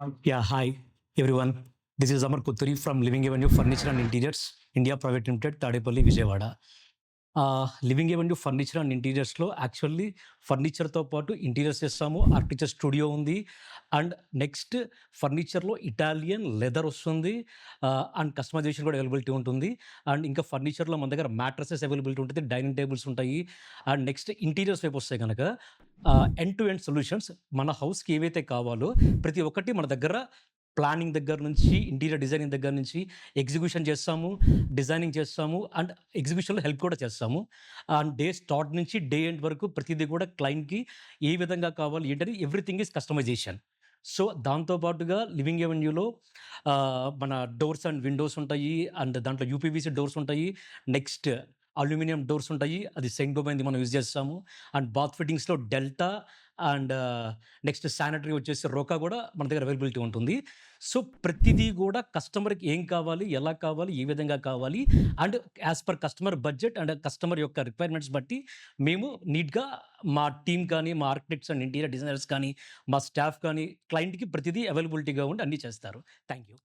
Yeah, hi everyone. This is Amar Kutturi from Living Avenue Furniture and Interiors, India Private Limited, Tadepalli, Vijayawada. Living avenue furniture and ఇంటీరియర్స్లో actually ఫర్నిచర్తో పాటు interiors చేస్తాము. Architecture studio ఉంది. And next ఫర్నిచర్లో Italian leather వస్తుంది. And customization కూడా availability ఉంటుంది. And ఇంకా ఫర్నిచర్లో మన దగ్గర మ్యాట్రసెస్ అవైలబిలిటీ ఉంటుంది. డైనింగ్ టేబుల్స్ ఉంటాయి. అండ్ నెక్స్ట్ ఇంటీరియర్స్ వైపు వస్తే కనుక ఎండ్ టు ఎండ్ సొల్యూషన్స్ మన హౌస్కి ఏవైతే కావాలో ప్రతి ఒక్కటి మన దగ్గర ప్లానింగ్ దగ్గర నుంచి, ఇంటీరియర్ డిజైనింగ్ దగ్గర నుంచి ఎగ్జిక్యూషన్ చేస్తాము, డిజైనింగ్ చేస్తాము అండ్ ఎగ్జిక్యూషన్‌లో హెల్ప్ కూడా చేస్తాము. అండ్ డే స్టార్ట్ నుంచి డే ఎండ్ వరకు ప్రతిదీ కూడా క్లయింట్‌కి ఏ విధంగా కావాలి ఏంటని ఎవ్రీథింగ్ ఈజ్ కస్టమైజేషన్. సో, దాంతో పాటుగా లివింగ్ ఎవెన్యూలో మన డోర్స్ అండ్ విండోస్ ఉంటాయి. అండ్ దాంట్లో యూపీవీసీ డోర్స్ ఉంటాయి. నెక్స్ట్ అల్యూమినియం డోర్స్ ఉంటాయి. అది సెయింట్ గోబైన్‌ది మనం యూజ్ చేస్తాము. అండ్ బాత్ ఫిట్టింగ్స్‌లో డెల్టా అండ్ నెక్స్ట్ శానిటరీ వచ్చేసి రోకా కూడా మన దగ్గర అవైలబిలిటీ ఉంటుంది. సో, ప్రతిదీ కూడా కస్టమర్‌కి ఏం కావాలి, ఎలా కావాలి, ఏ విధంగా కావాలి and as per customer budget and customer యొక్క రిక్వైర్మెంట్స్ బట్టి మేము నీట్‌గా మా టీమ్ కానీ, మా ఆర్కిటెక్ట్స్ అండ్ ఇంటీరియర్ డిజైనర్స్ కానీ, మా స్టాఫ్ కానీ క్లయింట్‌కి ప్రతిదీ అవైలబిలిటీగా ఉండి అన్నీ చేస్తారు. Thank you.